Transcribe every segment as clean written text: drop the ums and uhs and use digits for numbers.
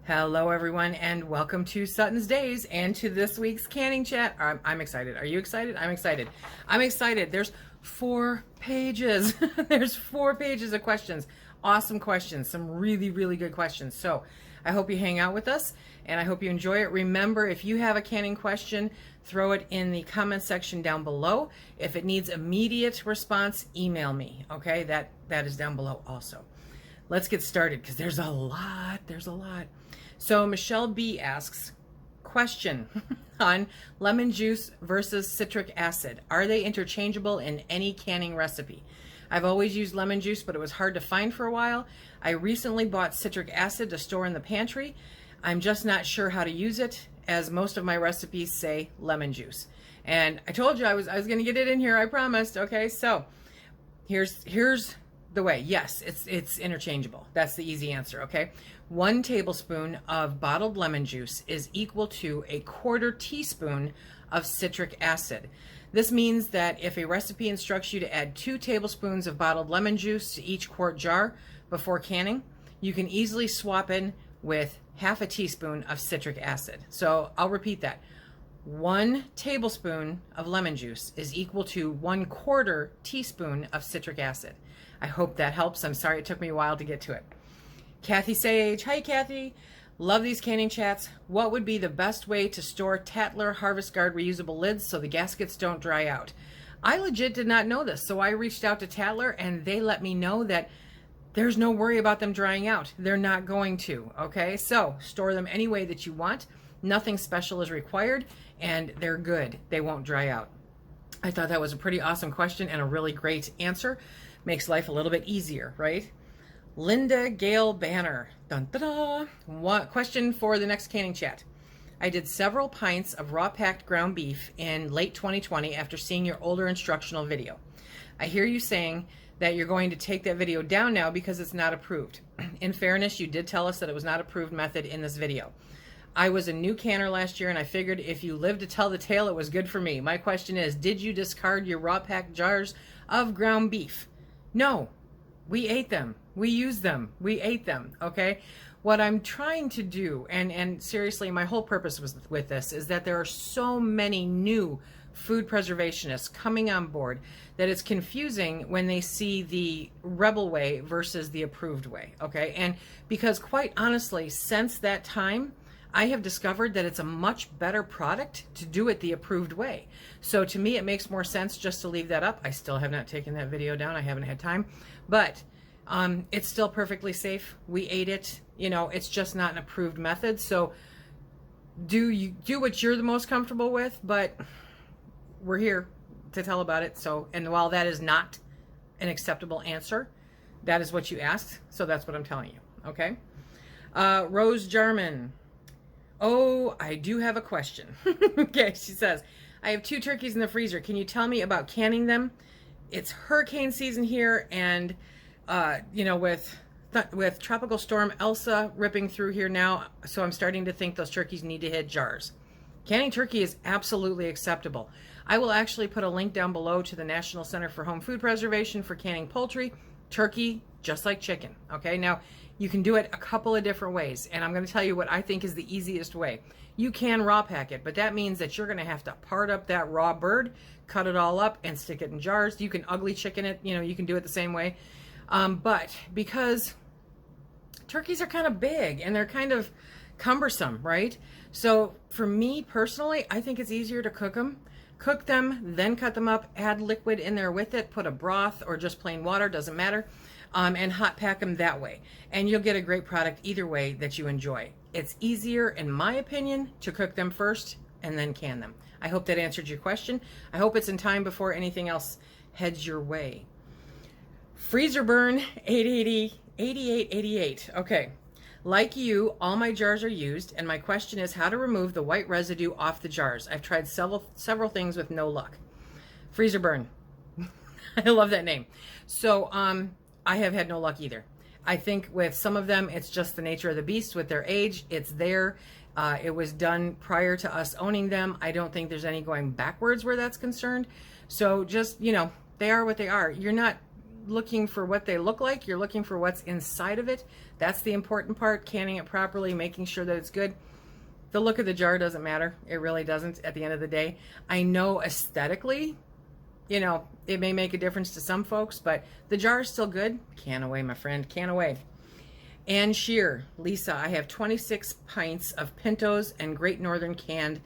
Hello everyone and welcome to SuttonsDaze and to this week's canning chat. I'm excited. Are you excited? I'm excited. I'm excited. There's 4 pages. There's 4 pages of questions. Awesome questions. Some really, really good questions. So I hope you hang out with us and I hope you enjoy it. Remember, if you have a canning question, throw it in the comment section down below. If it needs immediate response, email me. Okay, that is down below also. Let's get started because there's a lot. So Michelle B asks, question on lemon juice versus citric acid. Are they interchangeable in any canning recipe? I've always used lemon juice, but it was hard to find for a while. I recently bought citric acid to store in the pantry. I'm just not sure how to use it, as most of my recipes say lemon juice. And I told you I was going to get it in here, I promised. Okay, so here's the way. Yes, it's interchangeable. That's the easy answer, okay? 1 tablespoon of bottled lemon juice is equal to 1/4 teaspoon of citric acid. This means that if a recipe instructs you to add 2 tablespoons of bottled lemon juice to each quart jar before canning, you can easily swap in with 1/2 teaspoon of citric acid. So I'll repeat that. 1 tablespoon of lemon juice is equal to 1/4 teaspoon of citric acid. I hope that helps. I'm sorry it took me a while to get to it. Kathy Sage, hi Kathy. Love these canning chats. What would be the best way to store Tatler Harvest Guard reusable lids so the gaskets don't dry out? I legit did not know this, so I reached out to Tatler and they let me know that there's no worry about them drying out. They're not going to, okay? So store them any way that you want. Nothing special is required and they're good. They won't dry out. I thought that was a pretty awesome question and a really great answer. Makes life a little bit easier, right? Linda Gale Banner. Dun, da, da. What question for the next canning chat? I did several pints of raw packed ground beef in late 2020 after seeing your older instructional video. I hear you saying that you're going to take that video down now because it's not approved. In fairness, you did tell us that it was not approved method in this video. I was a new canner last year and I figured if you lived to tell the tale, it was good for me. My question is, did you discard your raw packed jars of ground beef? No, we ate them. We used them. We ate them. Okay. What I'm trying to do, and seriously, my whole purpose with this is that there are so many new food preservationists coming on board that it's confusing when they see the rebel way versus the approved way. Okay. And because quite honestly, since that time, I have discovered that it's a much better product to do it the approved way. So to me, it makes more sense just to leave that up. I still have not taken that video down. I haven't had time, but it's still perfectly safe. We ate it. You know, it's just not an approved method. So do what you're the most comfortable with, but we're here to tell about it. So, and while that is not an acceptable answer, that is what you asked. So that's what I'm telling you. Okay. Rose Jarman. Oh, I do have a question. Okay, she says, I have 2 turkeys in the freezer. Can you tell me about canning them? It's hurricane season here, and you know, with Tropical Storm Elsa ripping through here now, so I'm starting to think those turkeys need to hit jars. Canning turkey is absolutely acceptable. I will actually put a link down below to the National Center for Home Food Preservation for canning poultry, turkey, just like chicken. Okay, now you can do it a couple of different ways, and I'm going to tell you what I think is the easiest way. You can raw pack it, but that means that you're going to have to part up that raw bird, cut it all up, and stick it in jars. You can ugly chicken it, you know, you can do it the same way. But because turkeys are kind of big and they're kind of cumbersome, right? So for me personally, I think it's easier to cook them. Cook them, then cut them up, add liquid in there with it, put a broth or just plain water, doesn't matter, and hot pack them that way. And you'll get a great product either way that you enjoy. It's easier, in my opinion, to cook them first and then can them. I hope that answered your question. I hope it's in time before anything else heads your way. Freezer burn 8888. Okay. Like you, all my jars are used, and my question is how to remove the white residue off the jars. I've tried several things with no luck. Freezer burn. I love that name. So I have had no luck either. I think with some of them, it's just the nature of the beast with their age. It's there. It was done prior to us owning them. I don't think there's any going backwards where that's concerned. So just, you know, they are what they are. You're not looking for what they look like. You're looking for what's inside of it. That's the important part, canning it properly, making sure that it's good. The look of the jar doesn't matter. It really doesn't at the end of the day. I know aesthetically, you know, it may make a difference to some folks, but the jar is still good. Can away, my friend, can away. And Shear, Lisa, I have 26 pints of Pintos and Great Northern canned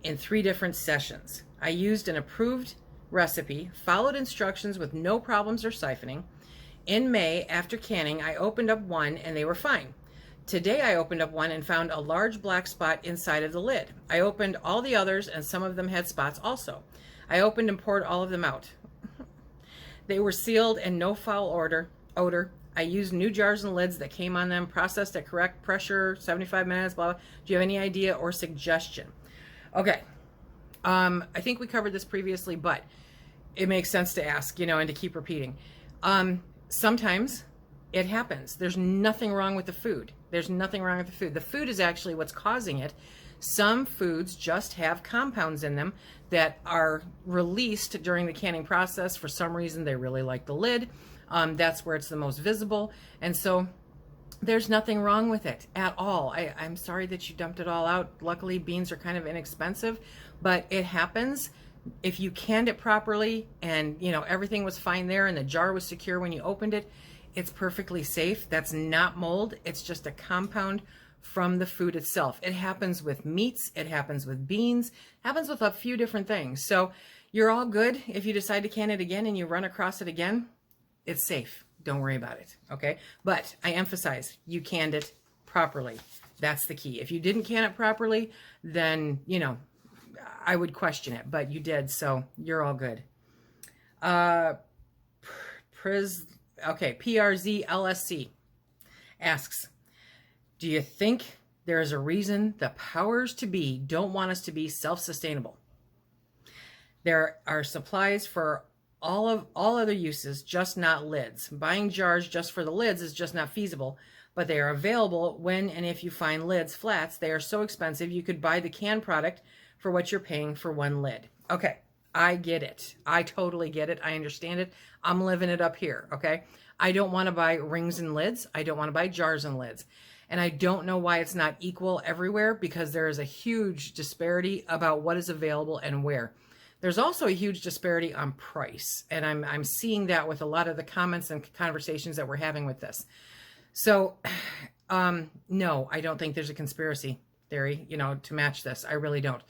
in 3 different sessions. I used an approved recipe, followed instructions with no problems or siphoning. In May, after canning, I opened up one and they were fine. Today I opened up one and found a large black spot inside of the lid. I opened all the others and some of them had spots also. I opened and poured all of them out. They were sealed and no foul odor. I used new jars and lids that came on them, processed at correct pressure, 75 minutes, blah, blah. Do you have any idea or suggestion? Okay. I think we covered this previously, but it makes sense to ask, you know, and to keep repeating. Sometimes it happens. There's nothing wrong with the food. There's nothing wrong with the food. The food is actually what's causing it. Some foods just have compounds in them that are released during the canning process. For some reason, they really like the lid. That's where it's the most visible. And so there's nothing wrong with it at all. I'm sorry that you dumped it all out. Luckily, beans are kind of inexpensive, but it happens. If you canned it properly and, you know, everything was fine there and the jar was secure when you opened it, it's perfectly safe. That's not mold. It's just a compound from the food itself. It happens with meats. It happens with beans. It happens with a few different things. So you're all good. If you decide to can it again and you run across it again, it's safe. Don't worry about it. Okay. But I emphasize, you canned it properly. That's the key. If you didn't can it properly, then, you know, I would question it, but you did. So you're all good. Okay, PRZLSC asks, do you think there is a reason the powers to be don't want us to be self-sustainable? There are supplies for all other uses, just not lids. Buying jars just for the lids is just not feasible, but they are available when and if you find lids, flats. They are so expensive you could buy the canned product for what you're paying for one lid. Okay. I get it. I totally get it. I understand it. I'm living it up here, okay? I don't want to buy rings and lids. I don't want to buy jars and lids. And I don't know why it's not equal everywhere, because there is a huge disparity about what is available and where. There's also a huge disparity on price, and I'm seeing that with a lot of the comments and conversations that we're having with this. So, no, I don't think there's a conspiracy theory, you know, to match this. I really don't.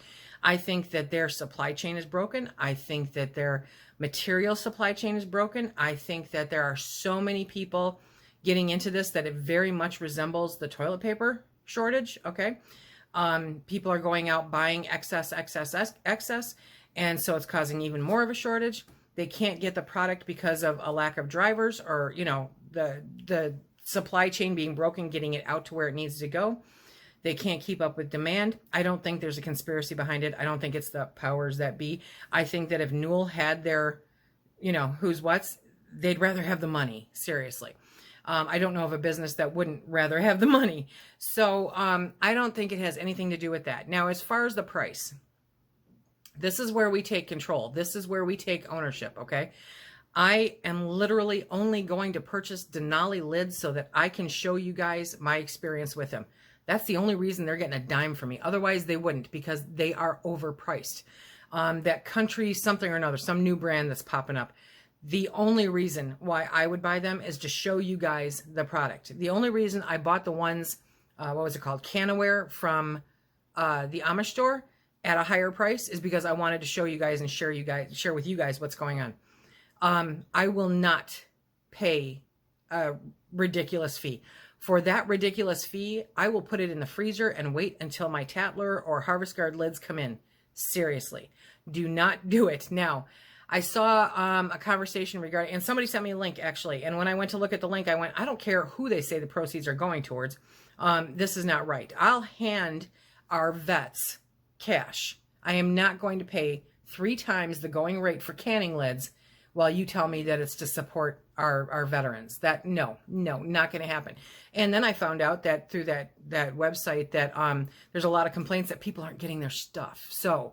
I think that their supply chain is broken. I think that their material supply chain is broken. I think that there are so many people getting into this that it very much resembles the toilet paper shortage, okay? People are going out buying excess, and so it's causing even more of a shortage. They can't get the product because of a lack of drivers, or, you know, the supply chain being broken, getting it out to where it needs to go. They can't keep up with demand. I don't think there's a conspiracy behind it. I don't think it's the powers that be. I think that if Newell had their, you know, who's what's, they'd rather have the money. Seriously. I don't know of a business that wouldn't rather have the money. So I don't think it has anything to do with that. Now, as far as the price, this is where we take control. This is where we take ownership, okay? I am literally only going to purchase Denali lids so that I can show you guys my experience with them. That's the only reason they're getting a dime from me. Otherwise, they wouldn't, because they are overpriced. That country something or another, some new brand that's popping up. The only reason why I would buy them is to show you guys the product. The only reason I bought the ones, what was it called, Canaware from the Amish store at a higher price is because I wanted to show you guys and share with you guys what's going on. I will not pay a ridiculous fee. For that ridiculous fee, I will put it in the freezer and wait until my Tatler or Harvest Guard lids come in. Seriously, do not do it. Now, I saw a conversation regarding, and somebody sent me a link actually, and when I went to look at the link, I went, I don't care who they say the proceeds are going towards. This is not right. I'll hand our vets cash. I am not going to pay 3 times the going rate for canning lids while you tell me that it's to support our veterans. That no, not going to happen. And then I found out that through that website that there's a lot of complaints that people aren't getting their stuff. So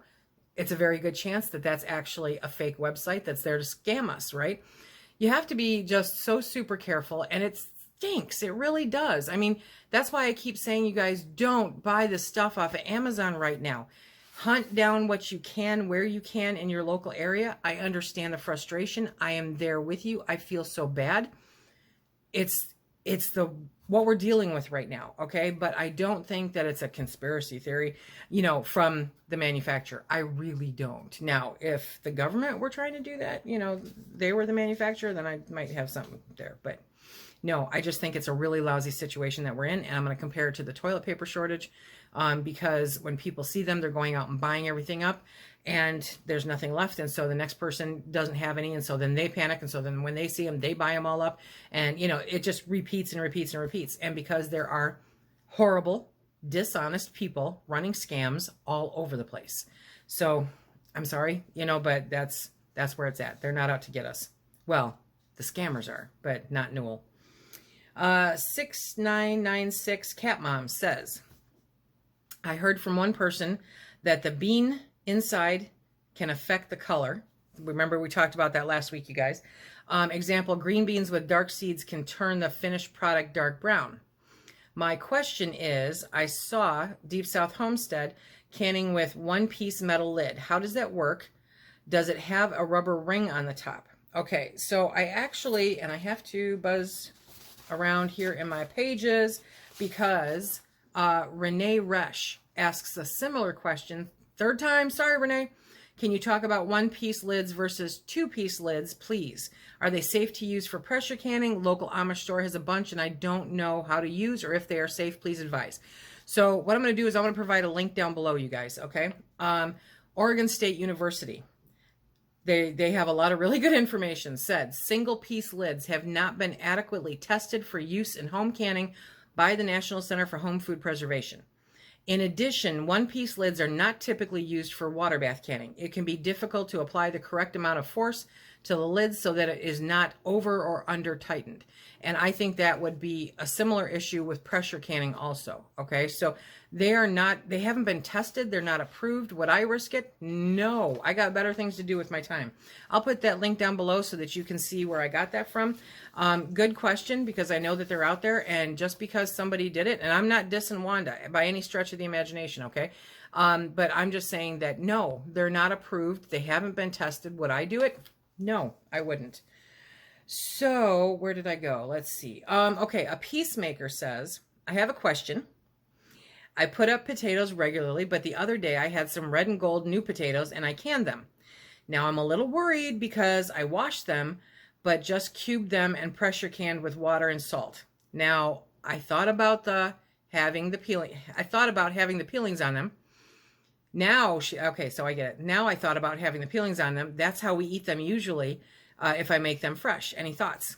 it's a very good chance that that's actually a fake website that's there to scam us, right? You have to be just so super careful, and it stinks. It really does. I mean, that's why I keep saying, you guys, don't buy this stuff off of Amazon right now. Hunt down what you can, where you can in your local area. I understand the frustration. I am there with you. I feel so bad. It's what we're dealing with right now, okay? But I don't think that it's a conspiracy theory, from the manufacturer. I really don't. Now, if the government were trying to do that, they were the manufacturer, then I might have something there. But no, I just think it's a really lousy situation that we're in, and I'm going to compare it to the toilet paper shortage, because when people see them, they're going out and buying everything up, and there's nothing left, and so the next person doesn't have any, and so then they panic, and so then when they see them, they buy them all up, and it just repeats and repeats and repeats. And because there are horrible, dishonest people running scams all over the place. So I'm sorry, but that's where it's at. They're not out to get us. Well, the scammers are, but not Newell. 6996 Cat Mom says, I heard from one person that the bean inside can affect the color. Remember, we talked about that last week, you guys. Example, green beans with dark seeds can turn the finished product dark brown. My question is, I saw Deep South Homestead canning with one-piece metal lid. How does that work? Does it have a rubber ring on the top? Okay, so I actually, and I have to buzz around here in my pages, because Renee Resch asks a similar question. Third time, sorry, Renee. Can you talk about one-piece lids versus two-piece lids, please? Are they safe to use for pressure canning? Local Amish store has a bunch, and I don't know how to use or if they are safe. Please advise. So what I'm going to do is I'm going to provide a link down below, you guys, okay? Oregon State University. They have a lot of really good information. Said single-piece lids have not been adequately tested for use in home canning by the National Center for Home Food Preservation. In addition, one-piece lids are not typically used for water bath canning. It can be difficult to apply the correct amount of force to the lids so that it is not over or under tightened. And I think that would be a similar issue with pressure canning also. Okay, so they haven't been tested. They're not approved. Would I risk it? No, I got better things to do with my time. I'll put that link down below so that you can see where I got that from. Good question, because I know that they're out there, and just because somebody did it, and I'm not dissing Wanda by any stretch of the imagination, okay? But I'm just saying that no, they're not approved. They haven't been tested. Would I do it? No, I wouldn't. So where did I go? Let's see. Okay, a Peacemaker says, I have a question. I put up potatoes regularly, but the other day I had some red and gold new potatoes and I canned them. Now I'm a little worried because I washed them, but just cubed them and pressure canned with water and salt. Now I thought about having the peelings on them. Now, okay, so I get it. Now I thought about having the peelings on them. That's how we eat them usually if I make them fresh. Any thoughts?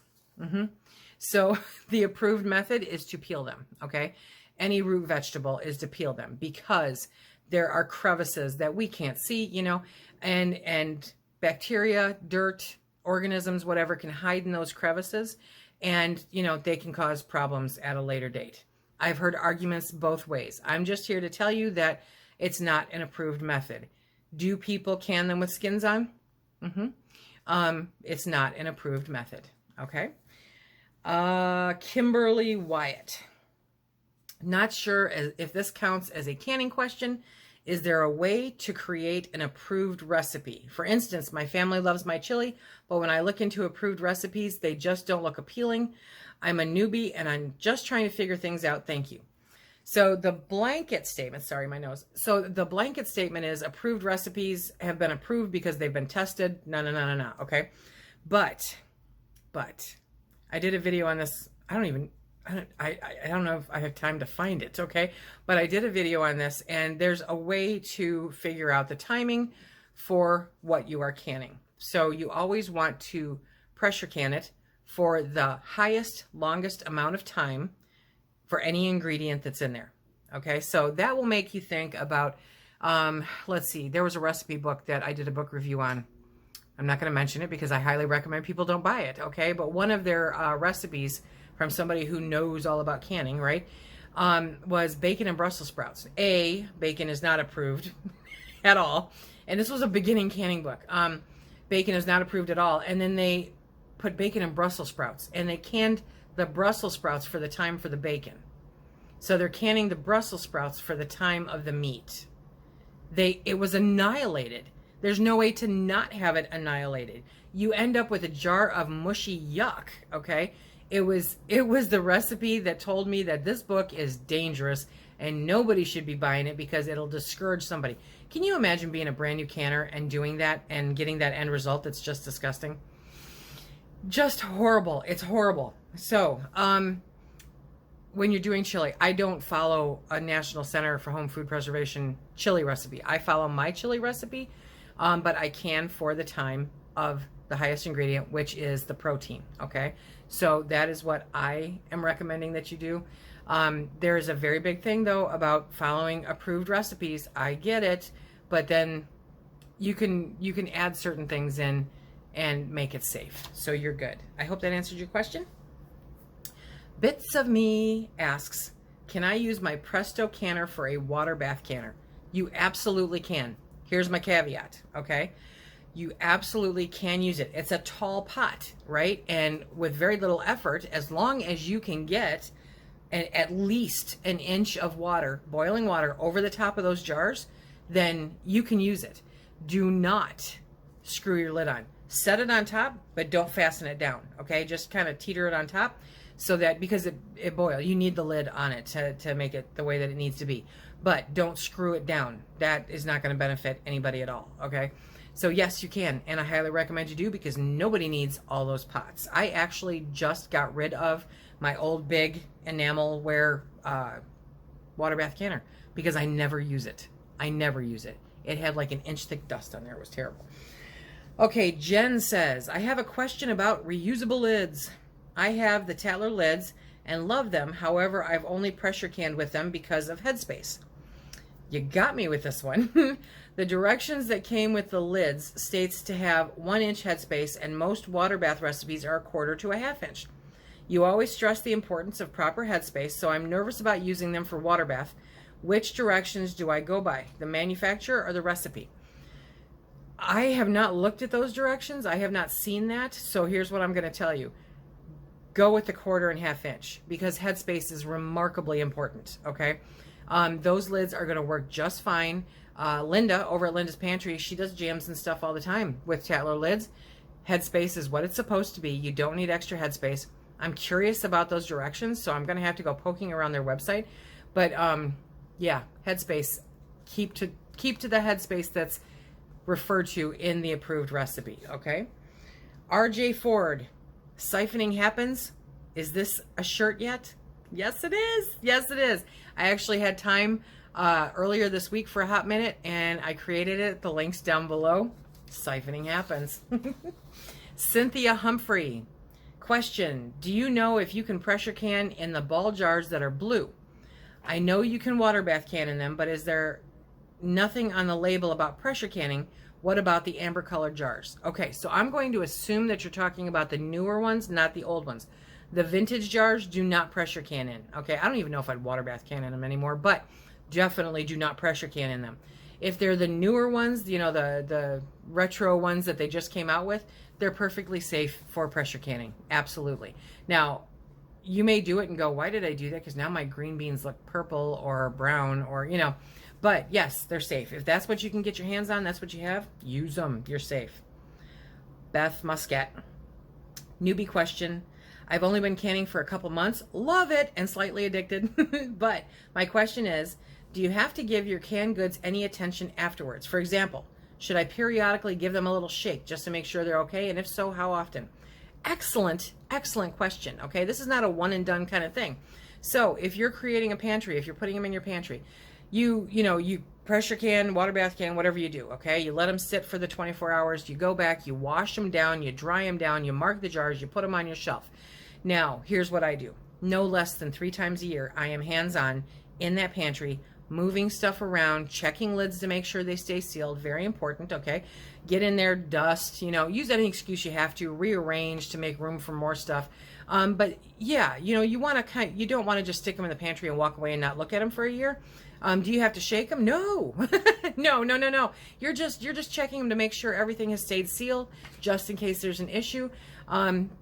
So the approved method is to peel them, okay? Any root vegetable is to peel them, because there are crevices that we can't see, and bacteria, dirt, organisms, whatever, can hide in those crevices, and, they can cause problems at a later date. I've heard arguments both ways. I'm just here to tell you that it's not an approved method. Do people can them with skins on? It's not an approved method, okay? Kimberly Wyatt. Not sure if this counts as a canning question. Is there a way to create an approved recipe? For instance, my family loves my chili, but when I look into approved recipes, they just don't look appealing. I'm a newbie and I'm just trying to figure things out. Thank you. So the blanket statement, sorry, my nose. So the blanket statement is approved recipes have been approved because they've been tested. No, okay? But I did a video on this. I don't know if I have time to find it, okay? But I did a video on this, and there's a way to figure out the timing for what you are canning. So you always want to pressure can it for the highest, longest amount of time for any ingredient that's in there, okay? So that will make you think about, let's see, there was a recipe book that I did a book review on. I'm not going to mention it because I highly recommend people don't buy it, okay? But one of their recipes from somebody who knows all about canning, right, was bacon and Brussels sprouts. Bacon is not approved at all. And this was a beginning canning book. Bacon is not approved at all. And then they put bacon in Brussels sprouts, and they canned the Brussels sprouts for the time for the bacon. So they're canning the Brussels sprouts for the time of the meat. It was annihilated. There's no way to not have it annihilated. You end up with a jar of mushy yuck, okay? It was the recipe that told me that this book is dangerous and nobody should be buying it because it'll discourage somebody. Can you imagine being a brand new canner and doing that and getting that end result that's just disgusting? Just horrible. It's horrible. So, when you're doing chili, I don't follow a National Center for Home Food Preservation chili recipe. I follow my chili recipe, but I can for the time of the highest ingredient, which is the protein, okay? So that is what I am recommending that you do. There is a very big thing, though, about following approved recipes. I get it, but then you can add certain things in and make it safe, so you're good. I hope that answered your question. Bits of Me asks, can I use my Presto canner for a water bath canner? You absolutely can. Here's my caveat, okay? You absolutely can use it. It's a tall pot, right? And with very little effort, as long as you can get at least an inch of water, boiling water, over the top of those jars, then you can use it. Do not screw your lid on. Set it on top, but don't fasten it down, okay? Just kind of teeter it on top. So that, because it boils, you need the lid on it to make it the way that it needs to be. But don't screw it down. That is not going to benefit anybody at all, okay? So yes, you can, and I highly recommend you do, because nobody needs all those pots. I actually just got rid of my old big enamelware water bath canner because I never use it. I never use it. It had like an inch thick dust on there. It was terrible. Okay, Jen says, I have a question about reusable lids. I have the Tatler lids and love them. However, I've only pressure canned with them because of Headspace. You got me with this one. The directions that came with the lids states to have 1 inch headspace, and most water bath recipes are 1/4 to 1/2 inch. You always stress the importance of proper headspace, so I'm nervous about using them for water bath. Which directions do I go by? The manufacturer or the recipe? I have not looked at those directions. I have not seen that. So here's what I'm going to tell you. Go with the 1/4 and 1/2 inch, because headspace is remarkably important, okay? Those lids are going to work just fine. Linda over at Linda's Pantry, she does jams and stuff all the time with Tatler lids. Headspace is what it's supposed to be. You don't need extra headspace. I'm curious about those directions, so I'm going to have to go poking around their website. But yeah, headspace. Keep to the headspace that's referred to in the approved recipe, okay? RJ Ford, Siphoning Happens. Is this a shirt yet? Yes, it is. Yes, it is. I actually had time earlier this week for a hot minute, and I created it. The link's down below. Siphoning Happens. Cynthia Humphrey. Question, do you know if you can pressure can in the ball jars that are blue? I know you can water bath can in them, but is there nothing on the label about pressure canning? What about the amber colored jars? Okay, so I'm going to assume that you're talking about the newer ones, not the old ones. The vintage jars do not pressure can in. Okay, I don't even know if I'd water bath can in them anymore, but definitely do not pressure can in them. If they're the newer ones, you know, the retro ones that they just came out with, they're perfectly safe for pressure canning. Absolutely. Now, you may do it and go, why did I do that? Because now my green beans look purple or brown, or, you know. But yes, they're safe. If that's what you can get your hands on, that's what you have, use them. You're safe. Beth Muscat. Newbie question. I've only been canning for a couple months. Love it and slightly addicted. But my question is, do you have to give your canned goods any attention afterwards? For example, should I periodically give them a little shake just to make sure they're okay? And if so, how often? Excellent, excellent question. Okay, this is not a one and done kind of thing. So if you're creating a pantry, if you're putting them in your pantry, you pressure can, water bath can, whatever you do, okay? You let them sit for the 24 hours. You go back, you wash them down, you dry them down, you mark the jars, you put them on your shelf. Now, here's what I do. No less than 3 times a year, I am hands-on in that pantry, moving stuff around, checking lids to make sure they stay sealed. Very important, okay? Get in there, dust, use any excuse you have to, rearrange to make room for more stuff. But yeah, you want to you don't want to just stick them in the pantry and walk away and not look at them for a year. Do you have to shake them? No. No. You're just checking them to make sure everything has stayed sealed, just in case there's an issue.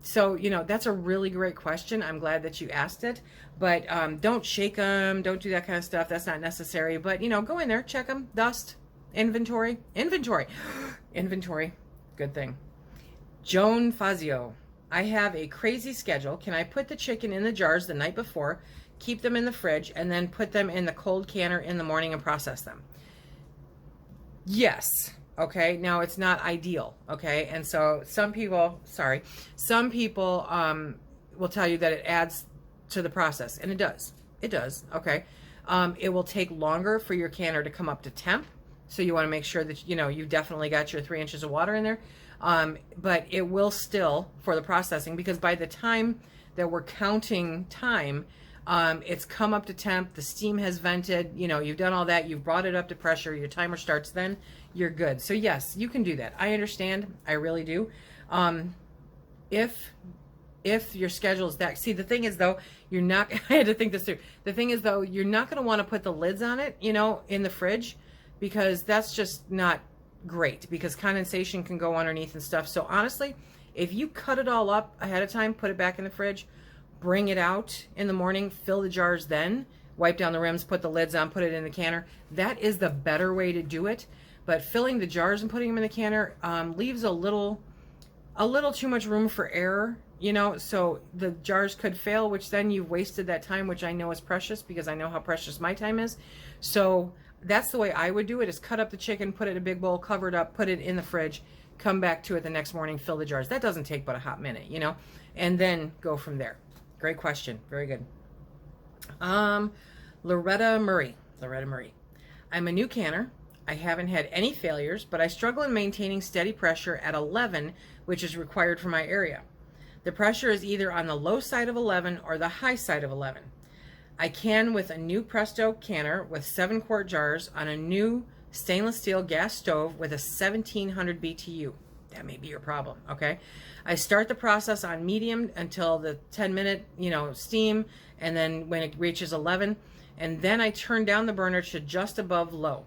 So, you know, that's a really great question. I'm glad that you asked it, but don't shake them. Don't do that kind of stuff. That's not necessary. But, you know, go in there, check them, dust, inventory. Inventory. Good thing. Joan Fazio. I have a crazy schedule. Can I put the chicken in the jars the night before, keep them in the fridge, and then put them in the cold canner in the morning and process them? Yes. Okay. Now it's not ideal. Okay. And so some people will tell you that it adds to the process, and it does. It does. Okay. It will take longer for your canner to come up to temp. So you want to make sure that, you know, you've definitely got your 3 inches of water in there. But it will still, for the processing, because by the time that we're counting time, it's come up to temp, the steam has vented, you know, you've done all that, you've brought it up to pressure, your timer starts then, you're good. So yes, you can do that. I understand. I really do. If your schedule is that, see, the thing is though, you're not, I had to think this through. The thing is though, you're not going to want to put the lids on it, you know, in the fridge, because that's just not great, because condensation can go underneath and stuff. So honestly, if you cut it all up ahead of time, put it back in the fridge, bring it out in the morning, fill the jars, then wipe down the rims, put the lids on, put it in the canner. That is the better way to do it. But filling the jars and putting them in the canner leaves a little too much room for error, you know, so the jars could fail, which then you've wasted that time, which I know is precious, because I know how precious my time is. So that's the way I would do it, is cut up the chicken, put it in a big bowl, cover it up, put it in the fridge, come back to it the next morning, fill the jars. That doesn't take but a hot minute, you know, and then go from there. Great question. Very good. Loretta Murray. I'm a new canner. I haven't had any failures, but I struggle in maintaining steady pressure at 11, which is required for my area. The pressure is either on the low side of 11 or the high side of 11. I can with a new Presto canner with 7-quart jars on a new stainless steel gas stove with a 1700 BTU. That may be your problem, okay? I start the process on medium until the 10-minute, you know, steam, and then when it reaches 11, and then I turn down the burner to just above low.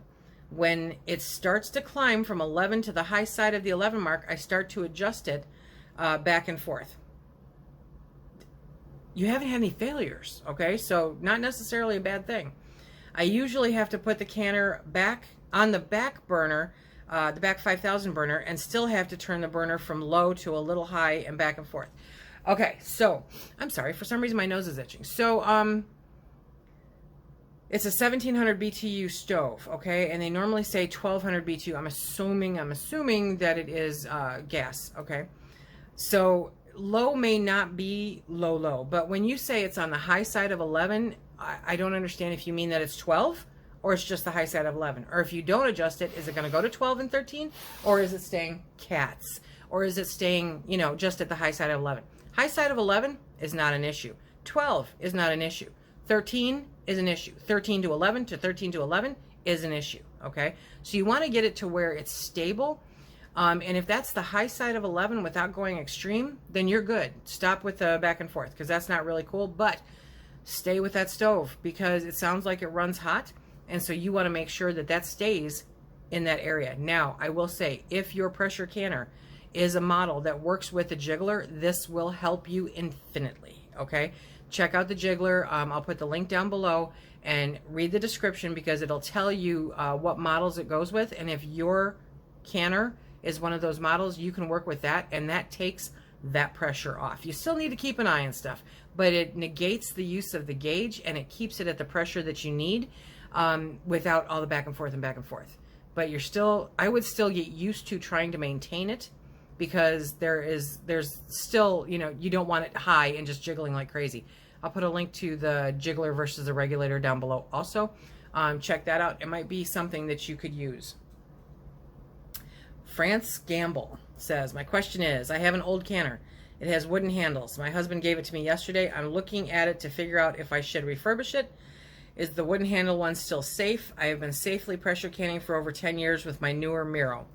When it starts to climb from 11 to the high side of the 11 mark, I start to adjust it back and forth. You haven't had any failures, okay? So not necessarily a bad thing. I usually have to put the canner back on the back burner, the back 5000 burner, and still have to turn the burner from low to a little high and back and forth. Okay, so I'm sorry, for some reason my nose is itching. So it's a 1700 BTU stove, okay? And they normally say 1200 BTU. I'm assuming that it is gas, okay? So low may not be low, but when you say it's on the high side of 11, I don't understand if you mean that it's 12 or it's just the high side of 11. Or if you don't adjust it, is it going to go to 12 and 13? Or is it staying cats? Or is it staying, you know, just at the high side of 11? High side of 11 is not an issue. 12 is not an issue. 13 is an issue. 13 to 11 to 13 to 11 is an issue, okay? So you want to get it to where it's stable. And if that's the high side of 11 without going extreme, then you're good. Stop with the back and forth, because that's not really cool. But stay with that stove, because it sounds like it runs hot. And so you want to make sure that that stays in that area. Now, I will say, if your pressure canner is a model that works with the jiggler, this will help you infinitely, okay? Check out the jiggler. I'll put the link down below and read the description, because it'll tell you what models it goes with. And if your canner is one of those models, you can work with that, and that takes that pressure off. You still need to keep an eye on stuff, but it negates the use of the gauge, and it keeps it at the pressure that you need without all the back and forth and back and forth. But you're still, I would still get used to trying to maintain it, because there's still, you know, you don't want it high and just jiggling like crazy. I'll put a link to the jiggler versus the regulator down below also. Check that out. It might be something that you could use. France Gamble says, my question is, I have an old canner. It has wooden handles. My husband gave it to me yesterday. I'm looking at it to figure out if I should refurbish it. Is the wooden handle one still safe? I have been safely pressure canning for over 10 years with my newer Miro.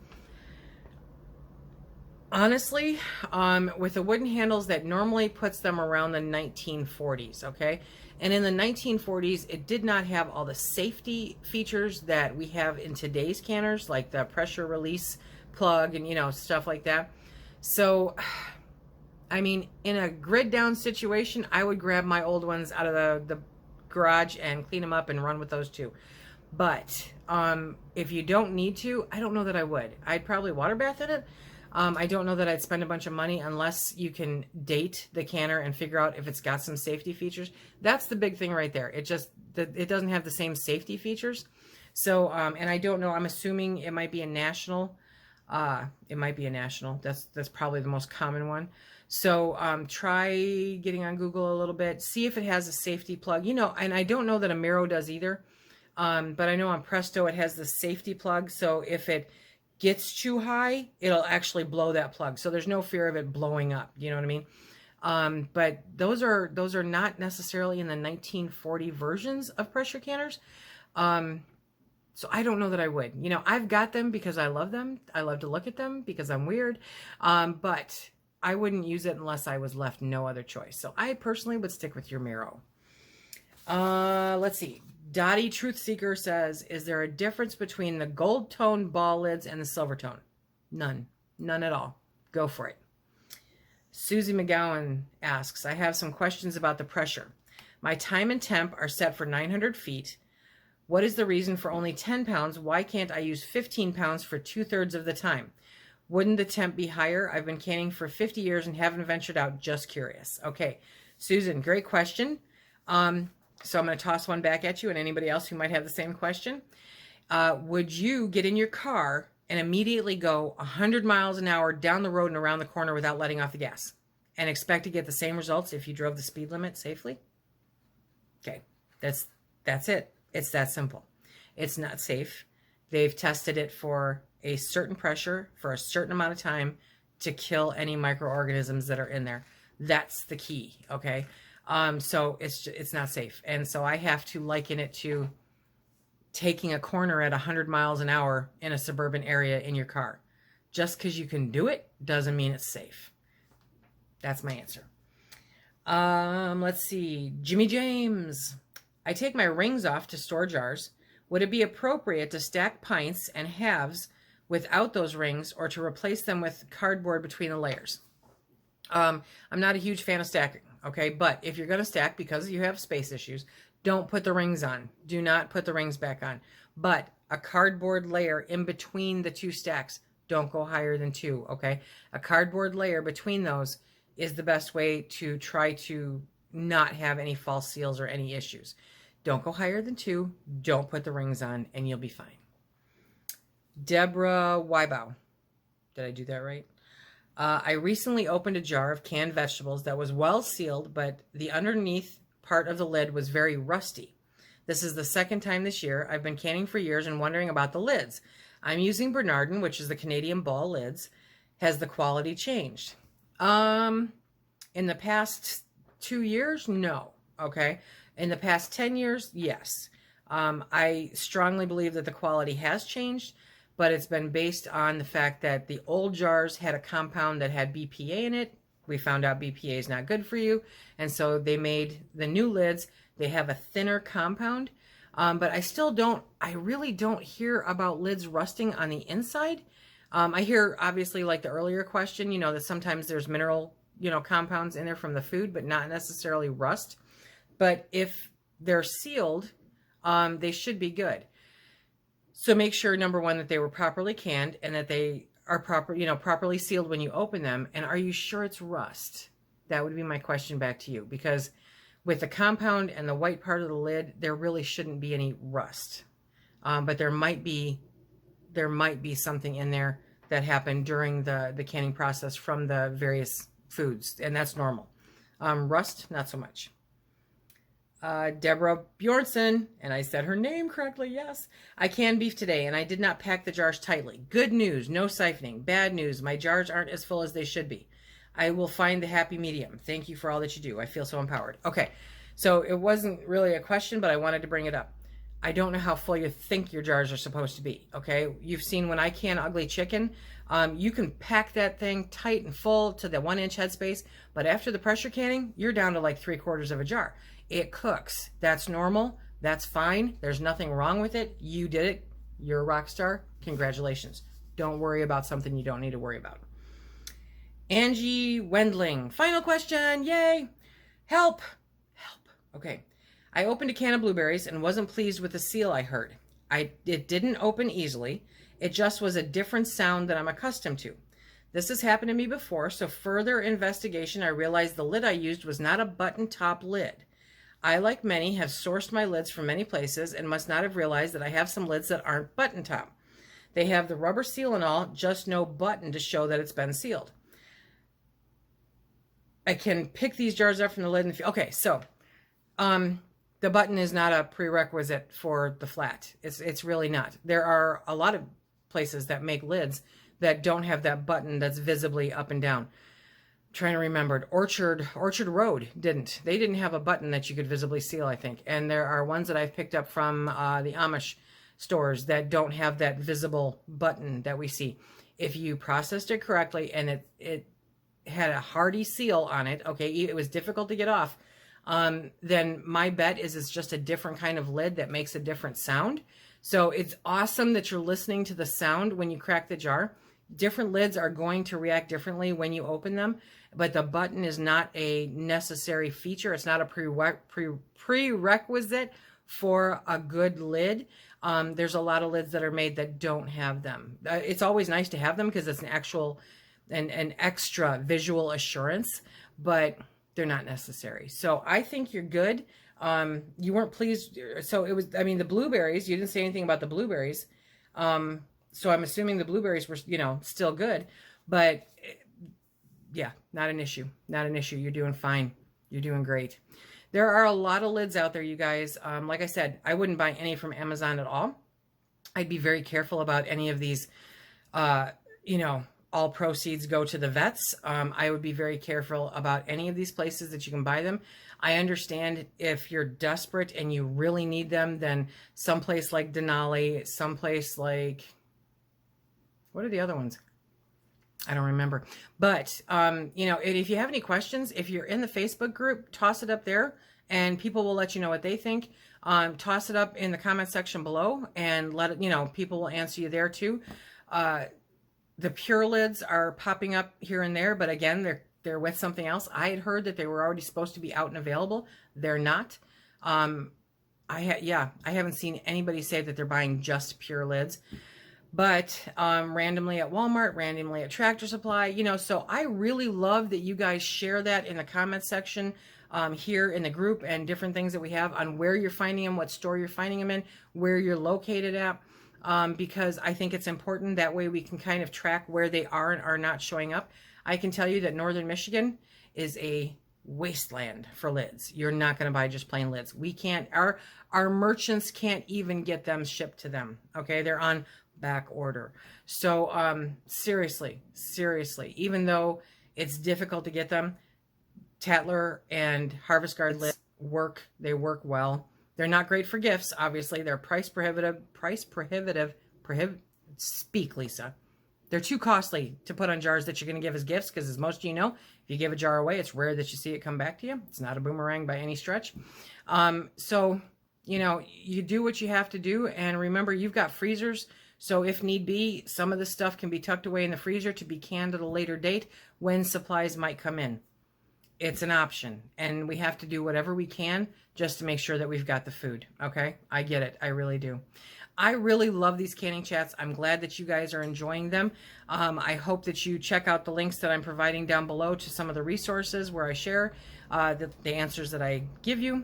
Honestly, with the wooden handles, that normally puts them around the 1940s, okay? And in the 1940s, it did not have all the safety features that we have in today's canners, like the pressure release plug and, you know, stuff like that. So I mean, in a grid down situation, I would grab my old ones out of the garage and clean them up and run with those too. But if you don't need to, I don't know that I would. I'd probably water bath in it. I don't know that I'd spend a bunch of money unless you can date the canner and figure out if it's got some safety features. That's the big thing right there. It doesn't have the same safety features. So, and I don't know, I'm assuming it might be a national. It might be a national. That's probably the most common one. So try getting on Google a little bit, see if it has a safety plug, and I don't know that a Miro does either. But I know on Presto it has the safety plug. So if it gets too high, it'll actually blow that plug. So there's no fear of it blowing up. You know what I mean? But those are not necessarily in the 1940 versions of pressure canners. So I don't know that I would. I've got them because I love them. I love to look at them because I'm weird. But I wouldn't use it unless I was left no other choice. So I personally would stick with your Miro. Let's see. Dottie Truth Seeker says, is there a difference between the gold tone ball lids and the silver tone? None. None at all. Go for it. Susie McGowan asks, I have some questions about the pressure. My time and temp are set for 900 feet. What is the reason for only 10 pounds? Why can't I use 15 pounds for 2/3 of the time? Wouldn't the temp be higher? I've been canning for 50 years and haven't ventured out. Just curious. Okay, Susan, great question. So I'm going to toss one back at you and anybody else who might have the same question. Would you get in your car and immediately go 100 miles an hour down the road and around the corner without letting off the gas and expect to get the same results if you drove the speed limit safely? Okay, that's it. It's that simple. It's not safe. They've tested it for a certain pressure for a certain amount of time to kill any microorganisms that are in there. That's the key, okay? So it's not safe. And so I have to liken it to taking a corner at 100 miles an hour in a suburban area in your car. Just because you can do it doesn't mean it's safe. That's my answer. Let's see. Jimmy James. I take my rings off to store jars. Would it be appropriate to stack pints and halves without those rings or to replace them with cardboard between the layers? I'm not a huge fan of stacking, okay? But if you're going to stack because you have space issues, don't put the rings on. Do not put the rings back on. But a cardboard layer in between the two stacks. Don't go higher than 2, okay? A cardboard layer between those is the best way to try to not have any false seals or any issues. Don't go higher than 2. Don't put the rings on, and you'll be fine. Deborah Wybow. Did I do that right? I recently opened a jar of canned vegetables that was well sealed, but the underneath part of the lid was very rusty. This is the second time this year. I've been canning for years and wondering about the lids. I'm using Bernardin, which is the Canadian ball lids. Has the quality changed? In the past 2 years, no. Okay. In the past 10 years, yes. I strongly believe that the quality has changed, but it's been based on the fact that the old jars had a compound that had BPA in it. We found out BPA is not good for you. And so they made the new lids. They have a thinner compound. But I really don't hear about lids rusting on the inside. I hear, obviously, like the earlier question, that sometimes there's mineral, compounds in there from the food, but not necessarily rust. But if they're sealed, they should be good. So make sure, number one, that they were properly canned and that they are properly sealed when you open them. And are you sure it's rust? That would be my question back to you, because with the compound and the white part of the lid, there really shouldn't be any rust. But there might be something in there that happened during the canning process from the various foods, and that's normal. Rust, not so much. Deborah Bjornson, and I said her name correctly, yes. I canned beef today, and I did not pack the jars tightly. Good news, no siphoning. Bad news, my jars aren't as full as they should be. I will find the happy medium. Thank you for all that you do. I feel so empowered. Okay, so it wasn't really a question, but I wanted to bring it up. I don't know how full you think your jars are supposed to be, okay? You've seen when I can ugly chicken, you can pack that thing tight and full to the 1-inch headspace, but after the pressure canning, you're down to like 3/4 of a jar. It cooks. That's normal. That's fine. There's nothing wrong with it. You did it. You're a rock star. Congratulations. Don't worry about something you don't need to worry about. Angie Wendling. Final question. Yay. Help. Help. Okay. I opened a can of blueberries and wasn't pleased with the seal I heard. It didn't open easily. It just was a different sound than I'm accustomed to. This has happened to me before, so further investigation, I realized the lid I used was not a button top lid. I, like many, have sourced my lids from many places and must not have realized that I have some lids that aren't button top. They have the rubber seal and all, just no button to show that it's been sealed. I can pick these jars up from the lid and okay, so the button is not a prerequisite for the flat. It's really not. There are a lot of places that make lids that don't have that button that's visibly up and down. I'm trying to remember, Orchard Road didn't. They didn't have a button that you could visibly seal, I think. And there are ones that I've picked up from the Amish stores that don't have that visible button that we see. If you processed it correctly and it had a hardy seal on it, okay, it was difficult to get off, then my bet is it's just a different kind of lid that makes a different sound. So it's awesome that you're listening to the sound when you crack the jar. Different lids are going to react differently when you open them, but the button is not a necessary feature. It's not a prerequisite for a good lid. There's a lot of lids that are made that don't have them. It's always nice to have them because it's an extra visual assurance, but they're not necessary. So I think you're good. You weren't pleased. So it was, I mean, the blueberries, you didn't say anything about the blueberries. So I'm assuming the blueberries were, still good, but yeah, not an issue. Not an issue. You're doing fine. You're doing great. There are a lot of lids out there, you guys. Like I said, I wouldn't buy any from Amazon at all. I'd be very careful about any of these, all proceeds go to the vets. I would be very careful about any of these places that you can buy them. I understand if you're desperate and you really need them, then someplace like Denali, someplace like, what are the other ones? I don't remember. But, if you have any questions, if you're in the Facebook group, toss it up there and people will let you know what they think. Toss it up in the comment section below and let it, people will answer you there too. The pure lids are popping up here and there, but again, they're with something else. I had heard that they were already supposed to be out and available. They're not. I haven't seen anybody say that they're buying just pure lids. But randomly at Walmart, randomly at Tractor Supply, so I really love that you guys share that in the comment section here in the group and different things that we have on where you're finding them, what store you're finding them in, where you're located at, because I think it's important. That way we can kind of track where they are and are not showing up. I can tell you that Northern Michigan is a wasteland for lids. You're not going to buy just plain lids. We can't, our merchants can't even get them shipped to them. Okay. They're on back order. So, seriously, even though it's difficult to get them, Tatler and Harvest Guard lids work. They work well. They're not great for gifts. Obviously they're price prohibitive, speak, Lisa. They're too costly to put on jars that you're going to give as gifts. Cause as most of you know, if you give a jar away, it's rare that you see it come back to you. It's not a boomerang by any stretch. So, you do what you have to do. And remember, you've got freezers. So if need be, some of the stuff can be tucked away in the freezer to be canned at a later date when supplies might come in. It's an option, and we have to do whatever we can just to make sure that we've got the food. Okay? I get it. I really do. I really love these canning chats. I'm glad that you guys are enjoying them. I hope that you check out the links that I'm providing down below to some of the resources where I share the answers that I give you.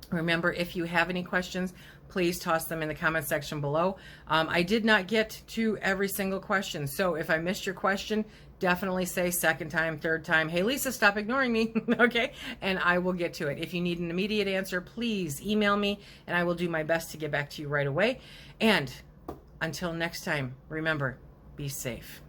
Remember, if you have any questions, please toss them in the comment section below. I did not get to every single question, so if I missed your question, definitely say second time, third time, hey Lisa, stop ignoring me, okay? And I will get to it. If you need an immediate answer, please email me, and I will do my best to get back to you right away. And until next time, remember, be safe.